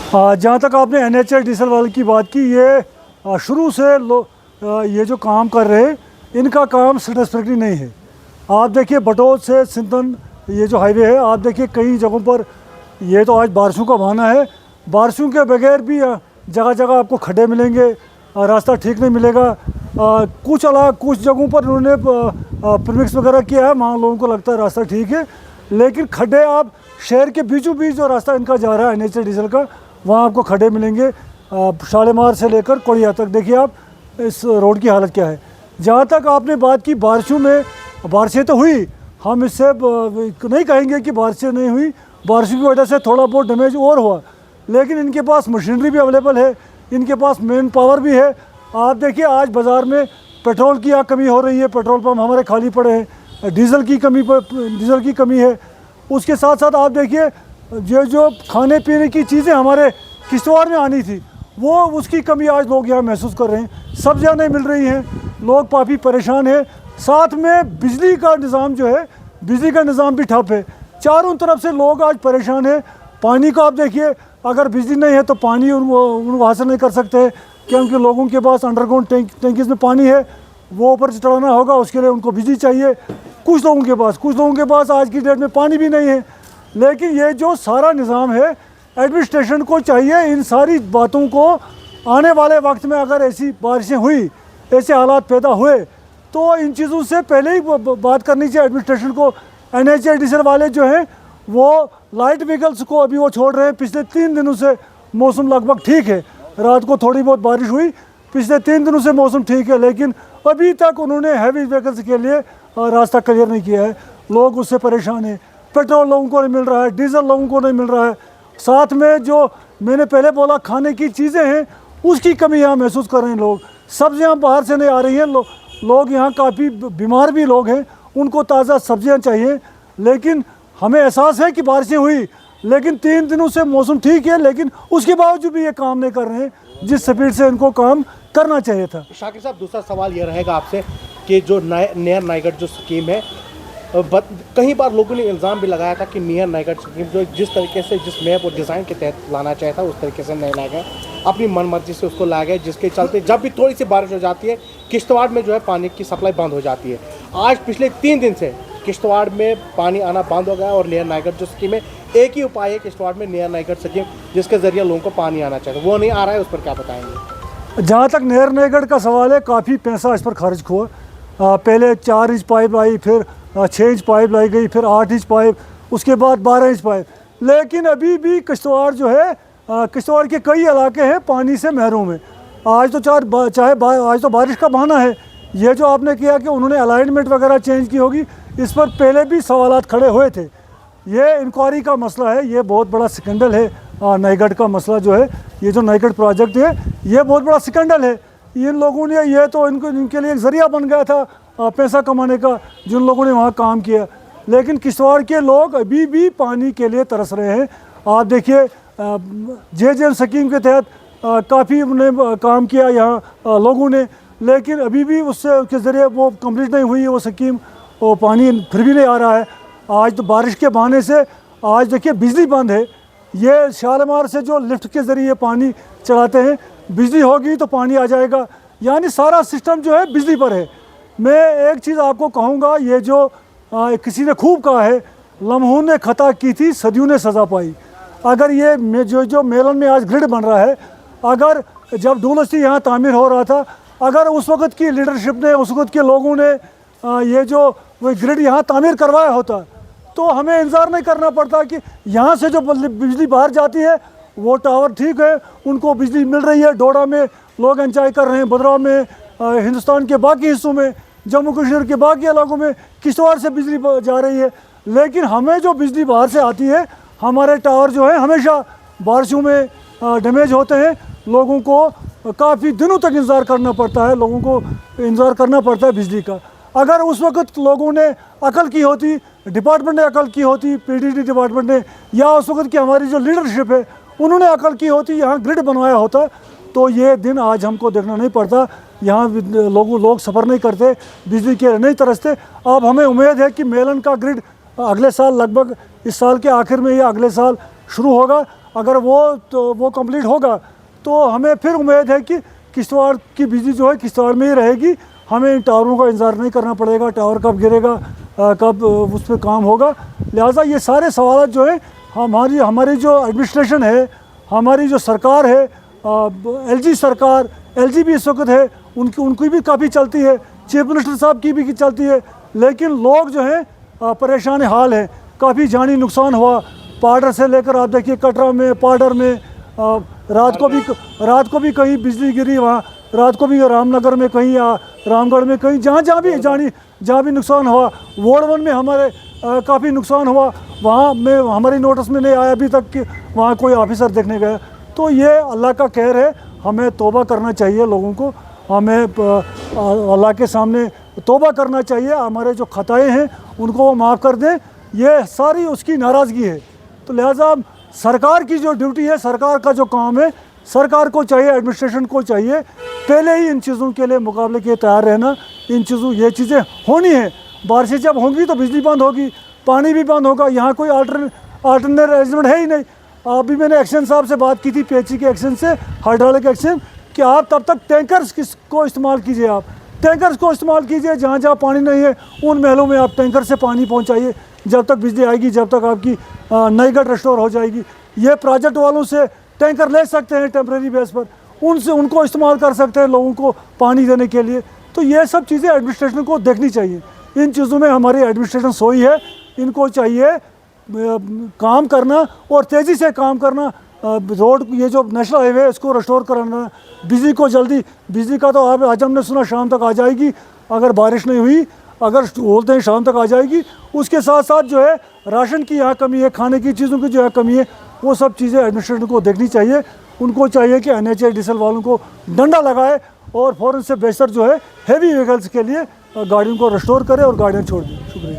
जहाँ तक आपने NHI डीजल वाले की बात की, ये शुरू से ये जो काम कर रहे हैं इनका काम सेटिस्फैक्टरी नहीं है। आप देखिए बटोत से सिंधन ये जो हाईवे है, आप देखिए कई जगहों पर ये तो आज बारिशों का बहाना है, बारिशों के बगैर भी जगह जगह आपको खड्डे मिलेंगे, रास्ता ठीक नहीं मिलेगा। कुछ जगहों पर उन्होंने प्रीमिक्स वगैरह किया है, वहाँ लोगों को लगता है रास्ता ठीक है, लेकिन खड्डे आप शहर के बीचों बीच जो रास्ता इनका जा रहा है NHI डीजल का, वहाँ आपको खड्डे मिलेंगे। शालीमार से लेकर कोड़िया तक देखिए आप इस रोड की हालत क्या है। जहाँ तक आपने बात की बारिशों में, बारिशें तो हुई, हम इससे नहीं कहेंगे कि बारिशें नहीं हुई, बारिशों की वजह से थोड़ा बहुत डैमेज और हुआ, लेकिन इनके पास मशीनरी भी अवेलेबल है, इनके पास मैन पावर भी है। आप देखिए आज बाज़ार में पेट्रोल की यहाँ कमी हो रही है, पेट्रोल पंप हमारे खाली पड़े हैं, डीजल की कमी है। उसके साथ साथ आप देखिए जो खाने पीने की चीज़ें हमारे किश्तवाड़ में आनी थी, वो उसकी कमी आज लोग यहाँ महसूस कर रहे हैं। सब्जियाँ नहीं मिल रही हैं, लोग काफ़ी परेशान हैं। साथ में बिजली का निज़ाम जो है, बिजली का निज़ाम भी ठप है, चारों तरफ से लोग आज परेशान हैं। पानी को आप देखिए, अगर बिजली नहीं है तो पानी उनको हासिल नहीं कर सकते, क्योंकि लोगों के पास अंडरग्राउंड टैंकीज में पानी है, वो ऊपर चढ़ाना होगा, उसके लिए उनको बिजली चाहिए। कुछ लोगों के पास आज की डेट में पानी भी नहीं है। लेकिन ये जो सारा निज़ाम है, एडमिनिस्ट्रेशन को चाहिए इन सारी बातों को आने वाले वक्त में, अगर ऐसी बारिशें हुई, ऐसे हालात पैदा हुए, तो इन चीज़ों से पहले ही बात करनी चाहिए एडमिनिस्ट्रेशन को। NHI डीजल वाले जो हैं वो लाइट व्हीकल्स को अभी वो छोड़ रहे हैं। पिछले 3 दिनों से मौसम लगभग ठीक है, रात को थोड़ी बहुत बारिश हुई, पिछले 3 दिनों से मौसम ठीक है, लेकिन अभी तक उन्होंने हैवी व्हीकल्स के लिए रास्ता क्लियर नहीं किया है। लोग उससे परेशान हैं, पेट्रोल लोगों को नहीं मिल रहा है, डीजल लोगों को नहीं मिल रहा है। साथ में जो मैंने पहले बोला खाने की चीज़ें हैं, उसकी कमी यहाँ महसूस कर रहे हैं लोग। सब्जियाँ बाहर से नहीं आ रही हैं, लोग यहाँ काफ़ी बीमार भी लोग हैं, उनको ताज़ा सब्जियाँ चाहिए। लेकिन हमें एहसास है कि बारिशें हुई, लेकिन 3 दिनों से मौसम ठीक है, लेकिन उसके बावजूद भी ये काम नहीं कर रहे हैं जिस स्पीड से इनको काम करना चाहिए था। शाकिर साहब, दूसरा सवाल ये रहेगा आपसे कि जो नियर नाइगढ़ जो स्कीम है, कई बार लोगों ने इल्ज़ाम भी लगाया था कि नियर नाइगढ़ स्कीम जो जिस तरीके से जिस मैप और डिज़ाइन के तहत लाना चाहिए था, उस तरीके से नहीं लाया गया, अपनी मनमर्जी से उसको लाया गया, जिसके चलते जब भी थोड़ी सी बारिश हो जाती है, किश्तवाड़ में जो है पानी की सप्लाई बंद हो जाती है। आज पिछले 3 दिन से किश्तवाड़ में पानी आना बंद हो गया, और नियर नाइगढ़ जो स्कीम है, एक ही उपाय है किश्तवाड़ में नियर नाइगढ़ स्कीम, जिसके ज़रिए लोगों को पानी आना चाहिए, वो नहीं आ रहा है, उस पर क्या बताएंगे? जहाँ तक नियर नाइगढ़ का सवाल है, काफ़ी पैसा इस पर खर्च हुआ। पहले 4 इंच पाइप आई, फिर 6 इंच पाइप लाई गई, फिर 8 इंच पाइप, उसके बाद 12 इंच पाइप। लेकिन अभी भी किश्तवाड़ जो है, किश्तवाड़ के कई इलाके हैं पानी से महरूम है। आज तो आज तो बारिश का बहाना है। ये जो आपने किया कि उन्होंने अलाइनमेंट वगैरह चेंज की होगी, इस पर पहले भी सवालात खड़े हुए थे। ये इंक्वायरी का मसला है, ये बहुत बड़ा स्कैंडल है। नाइगढ़ का मसला जो है, ये जो नाइगढ़ प्रोजेक्ट है, ये बहुत बड़ा स्कैंडल है। इन लोगों ने, ये तो इनके लिए एक ज़रिया बन गया था पैसा कमाने का, जिन लोगों ने वहाँ काम किया। लेकिन किश्तवाड़ के लोग अभी भी पानी के लिए तरस रहे हैं। आप देखिए JJM स्कीम के तहत काफ़ी उन्होंने काम किया यहाँ लोगों ने, लेकिन अभी भी उसके ज़रिए वो कंप्लीट नहीं हुई है वो स्कीम, वो पानी फिर भी नहीं आ रहा है। आज तो बारिश के बहाने से आज देखिए बिजली बंद है। ये शालीमार से जो लिफ्ट के ज़रिए पानी चढ़ाते हैं, बिजली होगी तो पानी आ जाएगा, यानी सारा सिस्टम जो है बिजली पर है। मैं एक चीज़ आपको कहूँगा, ये जो किसी ने खूब कहा है, लम्हों ने खता की थी, सदियों ने सज़ा पाई। अगर ये जो मेलन में आज ग्रिड बन रहा है, अगर जब डुलस्टी यहाँ तामीर हो रहा था, अगर उस वक़्त की लीडरशिप ने, उस वक़्त के लोगों ने ये जो वो ग्रिड यहाँ तामीर करवाया होता, तो हमें इंतज़ार नहीं करना पड़ता कि यहाँ से जो बिजली बाहर जाती है, वो टावर ठीक है, उनको बिजली मिल रही है, डोडा में लोग एंजॉय कर रहे हैं, भद्रवाह में, हिंदुस्तान के बाकी हिस्सों में, जम्मू कश्मीर के बाकी इलाकों में किश्तवाड़ से बिजली जा रही है। लेकिन हमें जो बिजली बाहर से आती है, हमारे टावर जो है हमेशा बारिशों में डैमेज होते हैं। लोगों को काफ़ी दिनों तक इंतज़ार करना पड़ता है, लोगों को इंतज़ार करना पड़ता है बिजली का। अगर उस वक्त लोगों ने अकल की होती, डिपार्टमेंट ने अकल की होती, PDD डिपार्टमेंट ने, या उस वक्त की हमारी जो लीडरशिप है उन्होंने अकल की होती, यहाँ ग्रिड बनवाया होता, तो ये दिन आज हमको देखना नहीं पड़ता। यहाँ लोग सफ़र नहीं करते, बिजली के नहीं तरसते। अब हमें उम्मीद है कि मेलन का ग्रिड अगले साल, लगभग इस साल के आखिर में या अगले साल शुरू होगा। अगर वो कंप्लीट होगा तो हमें फिर उम्मीद है कि किश्तवाड़ की बिजली जो है किश्तवाड़ में ही रहेगी। हमें इन टावरों का इंतज़ार नहीं करना पड़ेगा, टावर कब गिरेगा, कब उस पर काम होगा। लिहाजा ये सारे सवाल जो है हमारी जो एडमिनिस्ट्रेशन है, हमारी जो सरकार है, एलजी सरकार, एलजी भी इस वक्त है, उनकी भी काफ़ी चलती है, चीफ मिनिस्टर साहब की भी चलती है, लेकिन लोग जो हैं परेशान हाल है। काफ़ी जानी नुकसान हुआ, पाडर से लेकर आप देखिए कटरा में, पाडर में रात को भी कहीं बिजली गिरी, वहाँ रात को भी रामनगर में कहीं, रामगढ़ में कहीं, जहाँ भी नुकसान हुआ। वार्ड 1 में हमारे काफ़ी नुकसान हुआ, वहाँ में हमारी नोटिस में नहीं आया अभी तक कि वहाँ कोई ऑफिसर देखने गया। तो ये अल्लाह का कहर है, हमें तौबा करना चाहिए लोगों को, हमें अल्लाह के सामने तौबा करना चाहिए, हमारे जो खताएँ हैं उनको वो माफ़ कर दें। ये सारी उसकी नाराज़गी है। तो लिहाजा सरकार की जो ड्यूटी है, सरकार का जो काम है, सरकार को चाहिए, एडमिनिस्ट्रेशन को चाहिए पहले ही इन चीज़ों के लिए मुकाबले के तैयार रहना। ये चीज़ें होनी है। बारिशें जब होंगी तो बिजली बंद होगी, पानी भी बंद होगा, यहाँ कोई अल्टरनेट अरेंजमेंट है ही नहीं। अभी मैंने एक्शन साहब से बात की थी, पीएचई के एक्शन से, हाइड्रोलिक एक्शन, कि आप तब तक टैंकर्स को इस्तेमाल कीजिए, आप टैंकर्स को इस्तेमाल कीजिए। जहाँ जहाँ पानी नहीं है उन महलों में आप टैंकर से पानी पहुँचाइए, जब तक बिजली आएगी, जब तक आपकी नईगढ़ रिस्टोर हो जाएगी। ये प्रोजेक्ट वालों से टैंकर ले सकते हैं टेम्प्रेरी बेस पर, उनको इस्तेमाल कर सकते हैं लोगों को पानी देने के लिए। तो ये सब चीज़ें एडमिनिस्ट्रेशन को देखनी चाहिए। इन चीज़ों में हमारी एडमिनिस्ट्रेशन सोई है, इनको चाहिए काम करना और तेज़ी से काम करना। रोड, ये जो नेशनल हाईवे है इसको रिस्टोर कराना, बिजली का तो आज हमने सुना शाम तक आ जाएगी, अगर बारिश नहीं हुई, अगर बोलते हैं शाम तक आ जाएगी। उसके साथ साथ जो है राशन की यहाँ कमी है, खाने की चीज़ों की जो है कमी है, वो सब चीज़ें एडमिनिस्ट्रेशन को देखनी चाहिए। उनको चाहिए कि NHAI डीजल वालों को डंडा लगाए और फ़ौरन से बेहतर जो है हैवी व्हीकल्स के लिए गाड़ियों को रिस्टोर करे और गाड़ियाँ छोड़ दें। शुक्रिया।